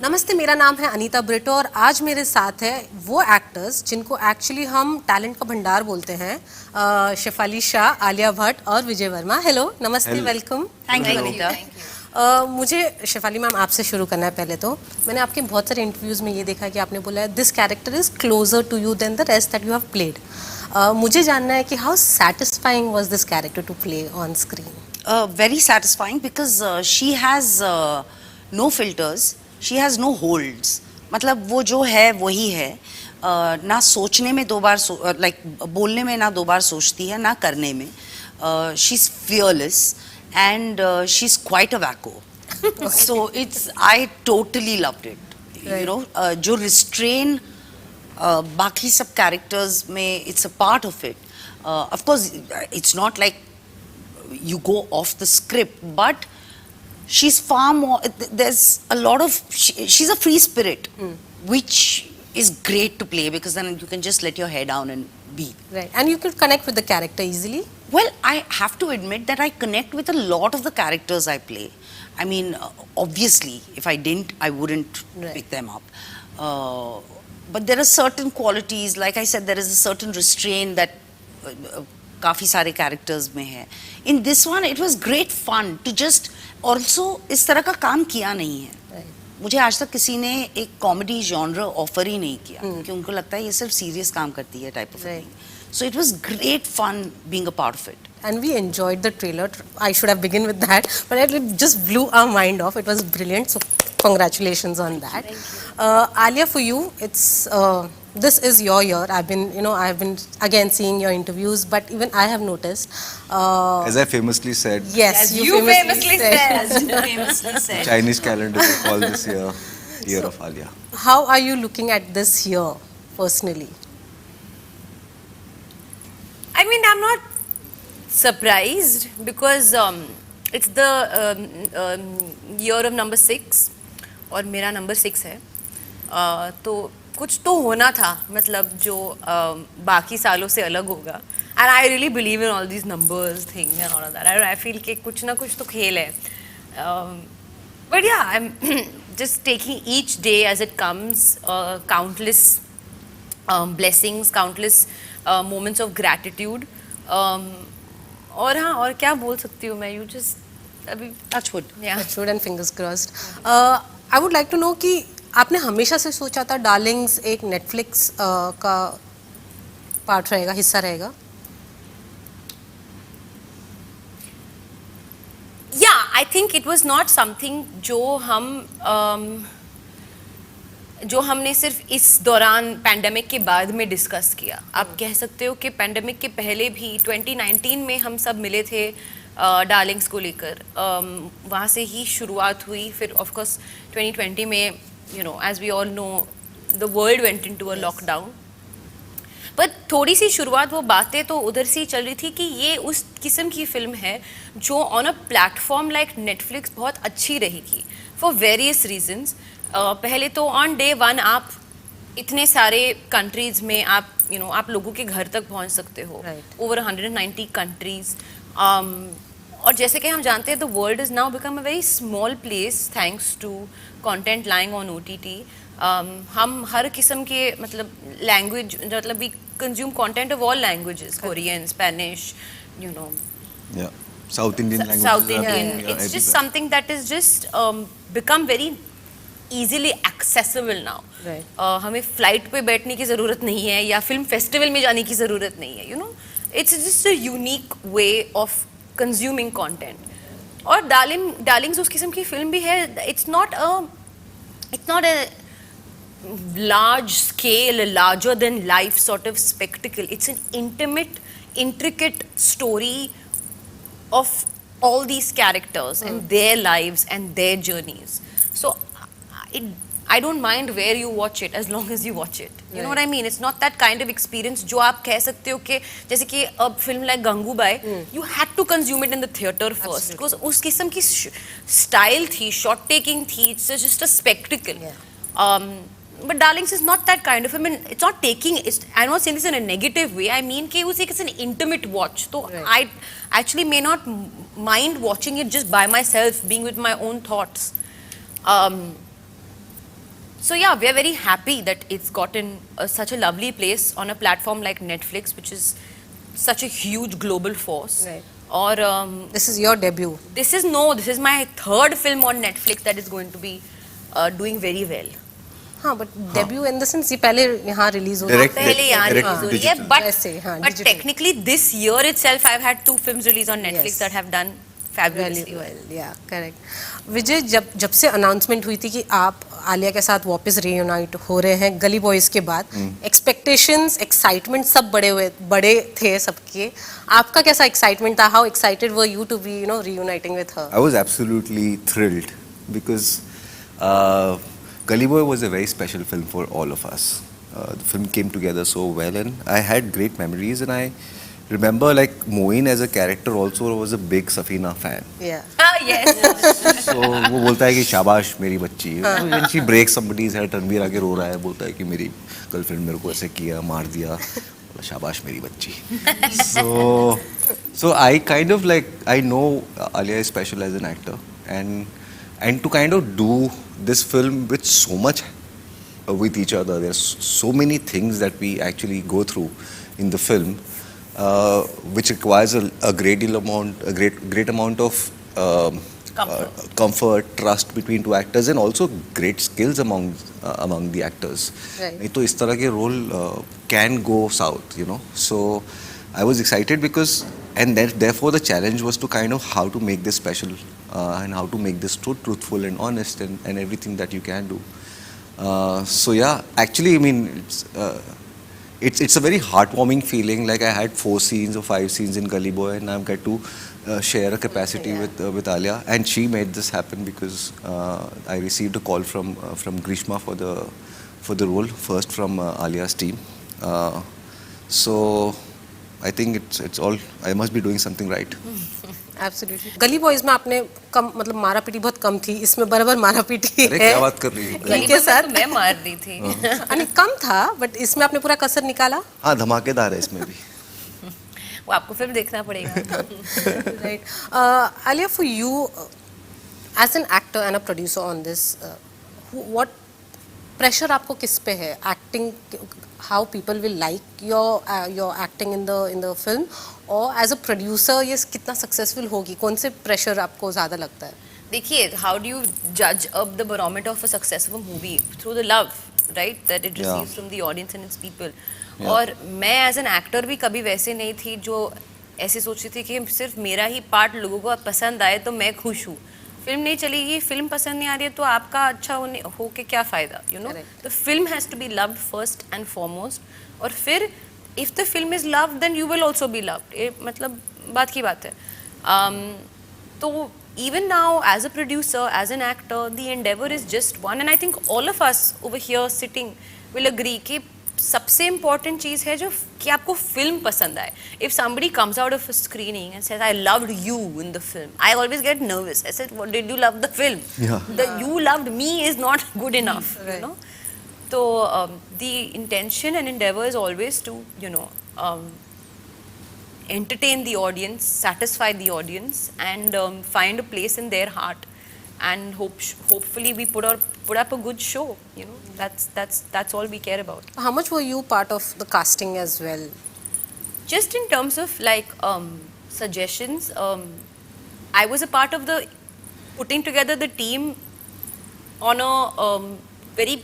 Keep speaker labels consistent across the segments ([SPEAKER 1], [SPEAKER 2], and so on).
[SPEAKER 1] नमस्ते, मेरा नाम है अनीता ब्रिटो और आज मेरे साथ है वो एक्टर्स जिनको एक्चुअली हम टैलेंट का भंडार बोलते हैं, शेफाली शाह, आलिया भट्ट और विजय वर्मा। हेलो, नमस्ते, वेलकम।
[SPEAKER 2] Thank you Anita.
[SPEAKER 1] मुझे शेफाली मैम आपसे शुरू करना है। पहले तो मैंने आपके बहुत सारे इंटरव्यूज़ में ये देखा कि आपने बोला है this character is closer to you then the rest that you have played. मुझे जानना है कि how satisfying was this character to play on screen?
[SPEAKER 2] Very satisfying because she has no filters, she has no holds. मतलब वो जो है वही है। ना सोचने में दो बार लाइक बोलने में ना दो बार सोचती है, ना करने में। She is fearless and she is quite a wacko. So it's I totally loved it. You know जो रिस्ट्रेन बाकी सब कैरेक्टर्स में it's a part of it. Of course it's not like you go off the script, but she's far more, there's a lot of she's a free spirit, which is great to play because then you can just let your hair down and be
[SPEAKER 1] right, and you could connect with the character easily.
[SPEAKER 2] Well, I have to admit that I connect with a lot of the characters I play. I mean, obviously if I didn't I wouldn't pick them up, but there are certain qualities, like I said, there is a certain restraint that काफ़ी सारे characters में है। In this one it was great fun to just also इस तरह का काम किया नहीं है। मुझे आज तक किसी ने एक कॉमेडी जॉनर ऑफर ही नहीं किया क्योंकि उनको लगता है ये सिर्फ सीरियस काम करती है type of thing. So it was great fun being a part of it.
[SPEAKER 1] And we enjoyed the trailer. I should have begun with that, but it just blew our mind off. It was brilliant. So congratulations on that. Alia, for you, it's this is your year. I've been again seeing your interviews, but even I have noticed.
[SPEAKER 3] As I famously said.
[SPEAKER 1] Yes,
[SPEAKER 2] as you famously said. As you famously said.
[SPEAKER 3] Chinese calendar will call this year of Alia.
[SPEAKER 1] How are you looking at this year personally?
[SPEAKER 4] I mean, I'm not surprised because it's the year of number 6 और मेरा number 6 है। तो कुछ तो होना था, मतलब जो बाकी सालों से अलग होगा। And I really believe in all these numbers thing and all of that. I feel कि कुछ ना कुछ तो खेल है। But yeah, I'm just taking each day as it comes. Countless blessings, countless moments of gratitude. और हाँ, और क्या बोल सकती हूँ मैं? You just अभी
[SPEAKER 2] Touchwood.
[SPEAKER 4] Yeah.
[SPEAKER 1] Touchwood and fingers crossed. I would like to know कि आपने हमेशा से सोचा था डार्लिंग्स एक नेटफ्लिक्स का पार्ट रहेगा, हिस्सा रहेगा?
[SPEAKER 4] Yeah, I think it was not something जो हमने सिर्फ इस दौरान पैंडेमिक के बाद में डिस्कस किया। आप कह सकते हो कि पैंडेमिक के पहले भी 2019 में हम सब मिले थे डार्लिंग्स को लेकर। वहाँ से ही शुरुआत हुई। फिर ऑफ कोर्स 2020 में as we all know the world went into a lockdown. पर थोड़ी सी शुरुआत, वो बातें तो उधर से ही चल रही थी कि ये उस किस्म की फिल्म है जो on a platform like Netflix बहुत अच्छी रहेगी फॉर वेरियस रीजंस। पहले तो ऑन डे 1 आप इतने सारे कंट्रीज में आप लोगों के घर तक पहुंच सकते हो, ओवर 190 कंट्रीज। और जैसे कि हम जानते हैं the world is now become a very small place thanks to content lying on OTT। हम हर किस्म के language we consume content of all languages, Korean, Spanish,
[SPEAKER 3] South Indian languages.
[SPEAKER 4] South Indian. It's just something that is just become very easily accessible now.
[SPEAKER 1] Right.
[SPEAKER 4] हमें flight पे बैठने की ज़रूरत नहीं है या फिल्म फेस्टिवल में जाने की ज़रूरत नहीं है। It's just a unique way of consuming content. और डार्लिंग्स उस किस्म की फिल्म भी है। It's not a large scale, a larger than life sort of spectacle. It's an intimate, intricate story of all these characters and their lives and their journeys. So I don't mind where you watch it as long as you watch it. You know what I mean? It's not that kind of experience जो आप कह सकते हो कि जैसे कि अब film like Gangubai, you had to consume it in the theater first because उस किस्म की style थी, shot taking थी, it's just a spectacle. But Darlings is not that kind of. I mean, it's not taking. I'm not saying this in a negative way. I mean, it's an intimate watch. So I actually may not mind watching it just by myself, being with my own thoughts. So yeah, we are very happy that it's gotten such a lovely place on a platform like Netflix, which is such a huge global force.
[SPEAKER 1] Right.
[SPEAKER 4] Or
[SPEAKER 1] This is your debut.
[SPEAKER 4] this is my third film on Netflix that is going to be doing very well.
[SPEAKER 1] हाँ, but debut in the sense ये पहले यहाँ release हो
[SPEAKER 3] Direct-
[SPEAKER 1] रहा है.
[SPEAKER 4] पहले यहाँ
[SPEAKER 3] direct
[SPEAKER 4] release हो रही है,
[SPEAKER 3] digital.
[SPEAKER 1] वैसे, हाँ,
[SPEAKER 4] but
[SPEAKER 1] digital.
[SPEAKER 4] technically this year itself I've had 2 films released on Netflix
[SPEAKER 1] Yes.
[SPEAKER 4] that have done fabulously
[SPEAKER 1] Really
[SPEAKER 4] well.
[SPEAKER 1] well, yeah, correct. विजय, जब से अनाउंसमेंट हुई थी कि आप आलिया के साथ वापस रीयूनाइट हो रहे हैं गली बॉयज के बाद, एक्सपेक्टेशंस, एक्साइटमेंट सब बड़े थे सबके. आपका कैसा एक्साइटमेंट था? How excited were you to be reuniting with her?
[SPEAKER 3] I was absolutely thrilled because Gully Boy was a very special film for all of us. The film came together so well, and I had great memories. And I remember, like, Moin as a character also was a big Safina fan.
[SPEAKER 1] Yeah.
[SPEAKER 4] Ah, yes.
[SPEAKER 3] So वो बोलता है कि शाबाश मेरी बच्ची. When she breaks somebody's head, Ranbir आके रो रहा है, बोलता है कि मेरी गर्लफ्रेंड मेरे को ऐसे किया, मार दिया. बोला, शाबाश मेरी बच्ची. So I kind of like, I know Alia is special as an actor, and to kind of do this film with so much with each other, there's so many things that we actually go through in the film, which requires a great amount of comfort, trust between two actors, and also great skills among the actors.
[SPEAKER 1] Right.
[SPEAKER 3] नहीं तो इस तरह के role can go south, you know. So I was excited because, and then therefore the challenge was to kind of how to make this special and how to make this truthful and honest and everything that you can do. So yeah, actually, I mean, it's a very heartwarming feeling. Like I had 4 scenes or 5 scenes in Gully Boy, and I've got to share a capacity with Alia, and she made this happen because I received a call from Grishma for the role, first from Alia's team. So I think it's all, I must be doing something right.
[SPEAKER 1] Absolutely. गली boys में आपने कम, मतलब मारा PT बहुत कम थी, इसमें बराबर मारा पीटी
[SPEAKER 3] अरे
[SPEAKER 1] है.
[SPEAKER 3] क्या बात कर रही है?
[SPEAKER 1] गली के साथ
[SPEAKER 4] तो मैं मार दी थी.
[SPEAKER 1] नहीं, कम था, बट इसमें आपने पूरा कसर निकाला.
[SPEAKER 3] हाँ, धमाकेदार है इसमें भी.
[SPEAKER 4] वो आपको फिल्म देखना पड़ेगा.
[SPEAKER 1] Right. Alia, for you, as an actor and a producer on this, what pressure आपको किस पे है? Acting, how people will like your acting in the film, or as a producer ये कितना successful होगी? कौन से pressure आपको ज़्यादा लगता है?
[SPEAKER 4] देखिए, how do you judge up the barometer of a success of a movie? Through the love, right, that it receives
[SPEAKER 3] Yeah.
[SPEAKER 4] from the audience and its people.
[SPEAKER 3] Yeah.
[SPEAKER 4] और मैं as an actor भी कभी वैसे नहीं थी जो ऐसे सोचती थी कि सिर्फ मेरा ही पार्ट लोगों को पसंद आए तो मैं खुश हूँ. फिल्म नहीं चलेगी, फिल्म पसंद नहीं आ रही है तो आपका अच्छा हो के क्या फ़ायदा, you know. The film has to be loved first and foremost, और फिर if the film is loved then you will also be loved. मतलब बात की बात है. तो even now as a producer, as an actor, the endeavor is just one, and I think all of us over here sitting will agree कि सबसे important चीज़ है जो कि आपको फिल्म पसंद आए. If somebody comes out of a screening and says I loved you in the film, I always get nervous. I said, what, did you love the film?
[SPEAKER 3] Yeah.
[SPEAKER 4] The you loved me is not good enough, you know. So the intention and endeavor is always to, you know, entertain the audience, satisfy the audience, and find a place in their heart, and hopefully we put up a good show. You know, that's all we care about.
[SPEAKER 1] How much were you part of the casting as well?
[SPEAKER 4] Just in terms of like suggestions, I was a part of the putting together the team on a very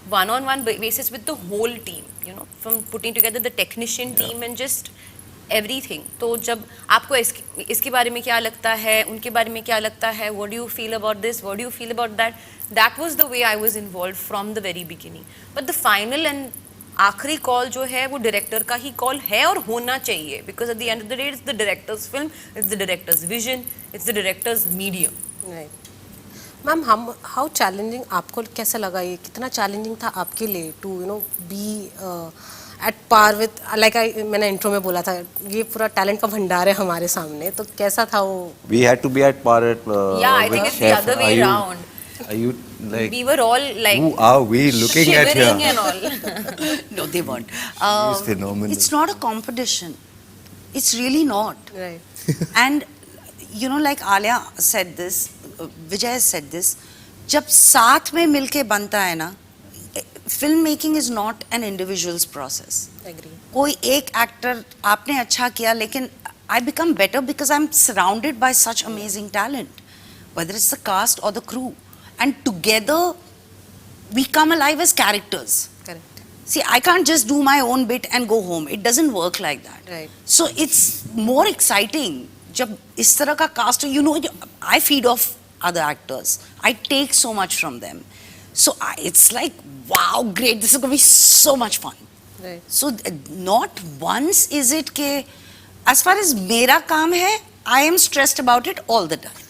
[SPEAKER 4] one-on-one basis with the whole team. You know, from putting together the technician team and just everything. तो जब आपको इसके बारे में क्या लगता है, उनके बारे में क्या लगता है, what do you feel about this, what do you feel about that, that was the way I was involved from the very beginning. But the final and आखिरी कॉल जो है वो डायरेक्टर का ही कॉल है और होना चाहिए, because at the end of the day it's the director's film, it's the director's vision, it's the director's medium.
[SPEAKER 1] Right. Ma'am, how challenging आपको कैसा लगा, ये कितना चैलेंजिंग था आपके लिए to be at par with, like मैंने इंट्रो में बोला था, ये पूरा टैलेंट का भंडार है हमारे सामने, तो कैसा था वो?
[SPEAKER 3] We had to be at par at
[SPEAKER 4] Yeah, I think it's the other way around.
[SPEAKER 3] Are you like?
[SPEAKER 4] We were all like.
[SPEAKER 3] Who are we looking at here?
[SPEAKER 4] Shivering and all.
[SPEAKER 2] No, they weren't.
[SPEAKER 3] It's phenomenal.
[SPEAKER 2] It's not a competition. It's really not.
[SPEAKER 1] Right.
[SPEAKER 2] And you know, like Alia said this, Vijay has said this, जब साथ में मिलके बनता है ना, film making is not an individuals process.
[SPEAKER 1] Agree.
[SPEAKER 2] कोई एक actor आपने अच्छा किया, लेकिन I become better because I'm surrounded by such amazing talent, whether it's the cast or the crew, and together we come alive as characters.
[SPEAKER 1] Correct.
[SPEAKER 2] See, I can't just do my own bit and go home. It doesn't work like that.
[SPEAKER 1] Right.
[SPEAKER 2] So it's more exciting. जब इस तरह का cast, you know, I feed off other actors. I take so much from them. So it's like, wow, great, this is going to be so much fun.
[SPEAKER 1] Right.
[SPEAKER 2] So not once is it के, as far as मेरा काम है, I am stressed about it all the time.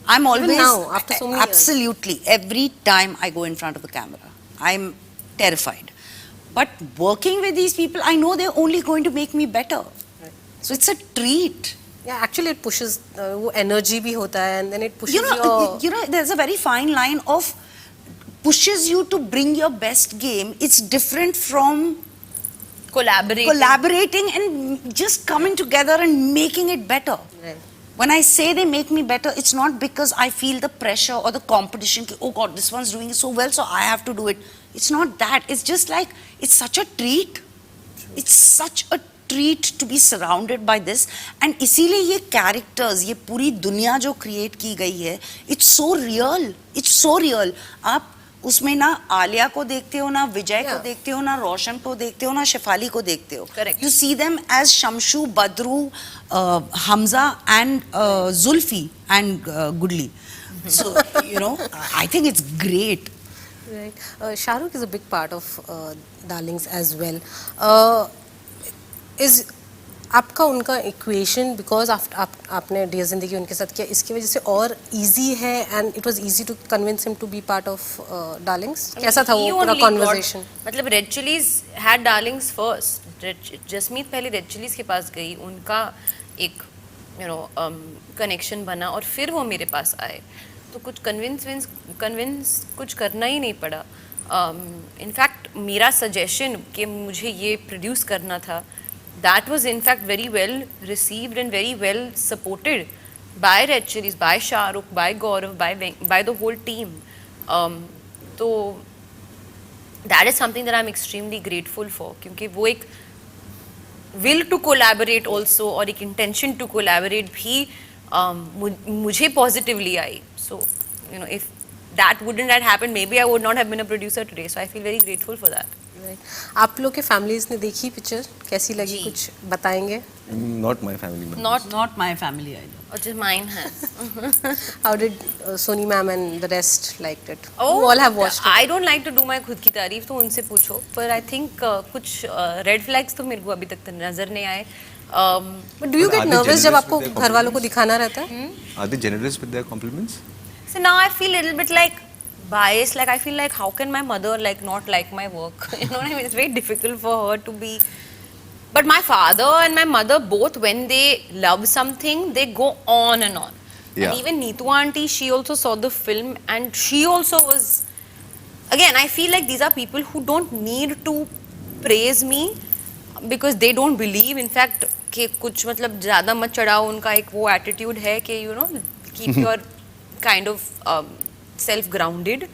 [SPEAKER 2] I'm always
[SPEAKER 1] now, after so many years.
[SPEAKER 2] absolutely every time I go in front of the camera, I'm terrified. But working with these people, I know they're only going to make me better.
[SPEAKER 1] Right.
[SPEAKER 2] So it's a treat.
[SPEAKER 1] Yeah, actually it pushes वो energy भी होता है, and then it pushes
[SPEAKER 2] You know, there's a very fine line of pushes you to bring your best game. It's different from collaborating and just coming together and making it better.
[SPEAKER 1] Right.
[SPEAKER 2] When I say they make me better, it's not because I feel the pressure or the competition. Oh God, this one's doing it so well, so I have to do it. It's not that. It's just like, it's such a treat. It's such a treat to be surrounded by this. And इसीलिए ये characters, ये पूरी दुनिया जो create की गई है, it's so real. It's so real. आप उसमें ना आलिया को देखते हो, ना विजय को देखते हो, ना रोशन को देखते हो, ना शेफाली को देखते हो.
[SPEAKER 4] Correct.
[SPEAKER 2] You see them as Shamshu, Badru, Hamza and Zulfi and Goodly. So, you know, I think it's great.
[SPEAKER 1] Right. Shahrukh is a big part of Darlings as well. Is आपका उनका इक्वेशन बिकॉज आपने dear जिंदगी उनके साथ किया, इसकी वजह से और इजी है and it was easy to convince him to be part of Darlings? कैसा था वो पूरा कन्वर्सेशन?
[SPEAKER 4] मतलब Red Chillies had Darlings first. Jasmeet पहले रेड चिलीज के पास गई, उनका एक कनेक्शन बना और फिर वो मेरे पास आए. तो कुछ कन्विंस कुछ करना ही नहीं पड़ा. इनफैक्ट मेरा सजेशन कि मुझे ये प्रोड्यूस करना था, that was in fact very well received and very well supported by Red Chillies, by Shahrukh, by Gaurav, by the whole team. So that is something that I'm extremely grateful for, क्योंकि वो एक will to collaborate also और एक intention to collaborate भी मुझे positively I. So you know, if that wouldn't have happened, maybe I would not have been a producer today. So I feel very grateful for that.
[SPEAKER 1] आप लोग के families ने देखी picture, कैसी लगी, कुछ बताएंगे?
[SPEAKER 3] Not my family members.
[SPEAKER 2] Not my family either.
[SPEAKER 4] Or just mine has.
[SPEAKER 1] How did Soni ma'am and the rest liked it?
[SPEAKER 4] Oh,
[SPEAKER 1] you all have watched it.
[SPEAKER 4] I don't like to do my खुद की तारीफ, तो उनसे पूछो. पर I think कुछ red flags तो मेरे को अभी तक नजर नहीं आए.
[SPEAKER 1] But do you get nervous जब आपको घर वालों को दिखाना रहता है?
[SPEAKER 3] Are they generous with their compliments?
[SPEAKER 4] So now I feel a little bit like biased. Like I feel like how can my mother like not like my work? You know what I mean? It's very difficult for her to be. But my father and my mother both, when they love something, they go on and on.
[SPEAKER 3] Yeah.
[SPEAKER 4] And even Neetu auntie, she also saw the film and she also was. Again, I feel like these are people who don't need to praise me because they don't believe. In fact, कि कुछ मतलब ज़्यादा मत चढ़ाओ, उनका एक वो attitude है कि you know keep your kind of self-grounded.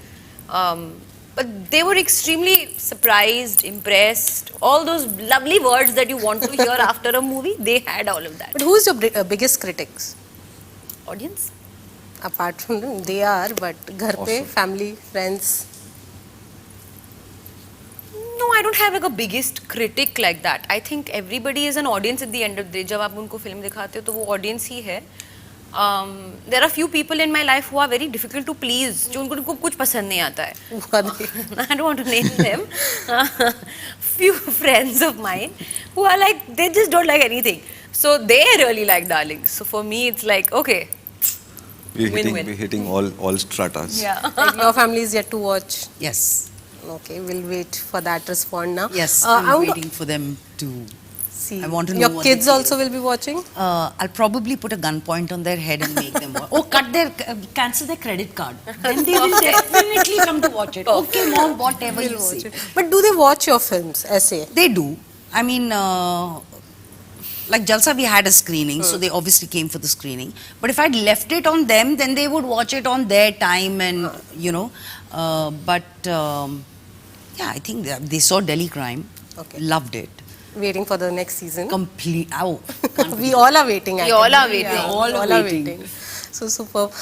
[SPEAKER 4] But they were extremely surprised, impressed. All those lovely words that you want to hear after a movie, they had all of that.
[SPEAKER 1] But who is your biggest critics?
[SPEAKER 4] Audience?
[SPEAKER 1] Apart from them, they are, but घर पे, family, friends.
[SPEAKER 4] No, I don't have like a biggest critic like that. I think everybody is an audience at the end of the day. जब आप उनको film दिखाते हो तो वो audience ही है. There are few people in my life who are very difficult to please. जो उनको कुछ पसंद नहीं आता है. I don't want to name them. Few friends of mine who are like, they just don't like anything. So they really like Darlings. So for me, it's like, okay.
[SPEAKER 3] We're
[SPEAKER 4] Win-win.
[SPEAKER 3] hitting all stratas.
[SPEAKER 4] Yeah.
[SPEAKER 1] Like your family is yet to watch.
[SPEAKER 2] Yes.
[SPEAKER 1] Okay, we'll wait for that respond now.
[SPEAKER 2] Yes,
[SPEAKER 1] I'm
[SPEAKER 2] I'm waiting for them to
[SPEAKER 1] see.
[SPEAKER 2] I want to know
[SPEAKER 1] Your
[SPEAKER 2] what
[SPEAKER 1] kids
[SPEAKER 2] they feel.
[SPEAKER 1] also will be watching?
[SPEAKER 2] I'll probably put a gunpoint on their head and make them watch. Oh, cancel their credit card. Then they will definitely come to watch it. Okay, mom, whatever you say.
[SPEAKER 1] But do they watch your films? Essay?
[SPEAKER 2] They do. I mean, like Jalsa, we had a screening, so they obviously came for the screening. But if I'd left it on them, then they would watch it on their time, and you know. Yeah, I think they saw Delhi Crime,
[SPEAKER 1] Okay.
[SPEAKER 2] loved it.
[SPEAKER 1] Waiting for the next season.
[SPEAKER 2] Complete. Oh,
[SPEAKER 1] We all are waiting.
[SPEAKER 4] We all are waiting.
[SPEAKER 1] Yeah,
[SPEAKER 2] All are waiting.
[SPEAKER 1] So superb.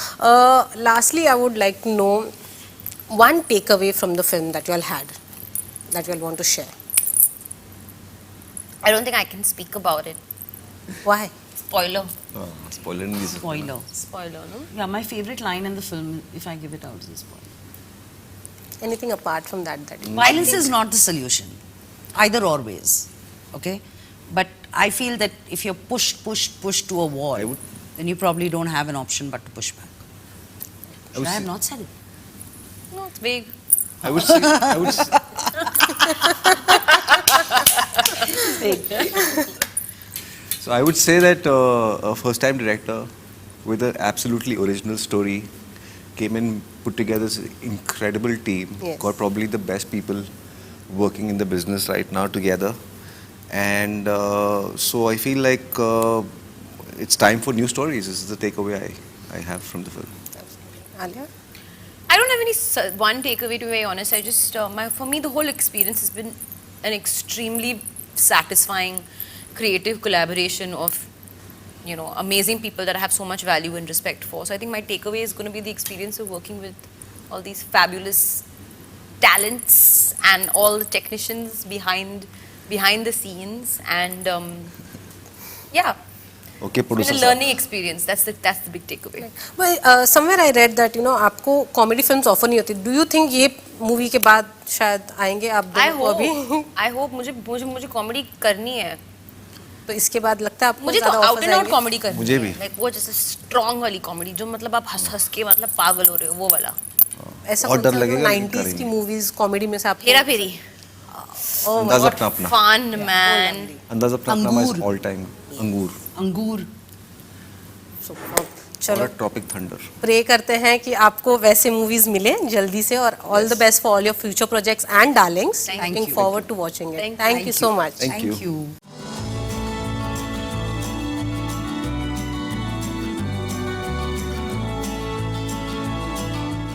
[SPEAKER 1] Lastly, I would like to know one takeaway from the film that you all had, that you all want to share.
[SPEAKER 4] I don't think I can speak about it.
[SPEAKER 1] Why?
[SPEAKER 4] Spoiler.
[SPEAKER 3] Spoiler नहीं है.
[SPEAKER 2] spoiler.
[SPEAKER 4] Spoiler, no?
[SPEAKER 2] Yeah, my favorite line in the film, if I give it out, is a spoiler.
[SPEAKER 1] Anything apart from that?
[SPEAKER 2] Violence is not the solution, either or ways. Okay, but I feel that if you're pushed to a wall, then you probably don't have an option but to push back. Should I have not said it?
[SPEAKER 4] No, it's vague.
[SPEAKER 3] I would say. So I would say that a first-time director with an absolutely original story came and put together this incredible team.
[SPEAKER 1] Yes.
[SPEAKER 3] Got probably the best people working in the business right now together, and so I feel like it's time for new stories. This is the takeaway I have from the film.
[SPEAKER 1] Alia?
[SPEAKER 4] I don't have any one takeaway, to be very honest. I just, for me, the whole experience has been an extremely satisfying, creative collaboration of, you know, amazing people that I have so much value and respect for. So I think my takeaway is going to be the experience of working with all these fabulous talents and all the technicians behind the scenes, and yeah.
[SPEAKER 3] Okay,
[SPEAKER 4] It's been
[SPEAKER 3] producer
[SPEAKER 4] a
[SPEAKER 3] साहब.
[SPEAKER 4] learning experience. That's the big takeaway.
[SPEAKER 1] Well, somewhere I read that आपको comedy films offer नहीं होती. Do you think ये movie के बाद शायद आएंगे आप दोनों को अभी?
[SPEAKER 4] I hope मुझे कॉमेडी करनी है.
[SPEAKER 1] तो इसके बाद लगता है आपको
[SPEAKER 4] मुझे तो
[SPEAKER 1] ज़्यादा
[SPEAKER 4] आउट
[SPEAKER 1] offers
[SPEAKER 4] एंड आउट
[SPEAKER 1] आएंगे?
[SPEAKER 4] कॉमेडी करनी
[SPEAKER 3] मुझे
[SPEAKER 4] है.
[SPEAKER 3] भी.
[SPEAKER 4] Like वो जैसे स्ट्रॉन्ग वाली कॉमेडी जो मतलब आप हंस के मतलब पागल हो रहे हो, वो वाला.
[SPEAKER 1] ऐसा
[SPEAKER 3] और
[SPEAKER 1] कौन
[SPEAKER 3] डर
[SPEAKER 1] सा
[SPEAKER 3] लगेगा कि
[SPEAKER 1] 90s की
[SPEAKER 3] करेंगे.
[SPEAKER 1] मूवीज कॉमेडी में से आपको
[SPEAKER 4] हेरा फेरी.
[SPEAKER 1] Oh my
[SPEAKER 3] अंदाज़
[SPEAKER 1] God.
[SPEAKER 3] अपना अपना.
[SPEAKER 4] Fun man.
[SPEAKER 3] अंदाज़ अपना अपना my
[SPEAKER 2] अंगूर.
[SPEAKER 3] all time अंगूर.
[SPEAKER 2] Angur.
[SPEAKER 1] Superb.
[SPEAKER 3] और
[SPEAKER 1] चलो
[SPEAKER 3] टॉपिक थंडर.
[SPEAKER 1] प्रे करते हैं कि आपको वैसे मूवीज मिले जल्दी से, और all the best for all your future projects and Darlings.
[SPEAKER 4] Thank
[SPEAKER 1] looking
[SPEAKER 2] you.
[SPEAKER 1] Forward to watching it.
[SPEAKER 4] Thank
[SPEAKER 1] thank you so much.
[SPEAKER 3] Thank you.
[SPEAKER 2] Thank you.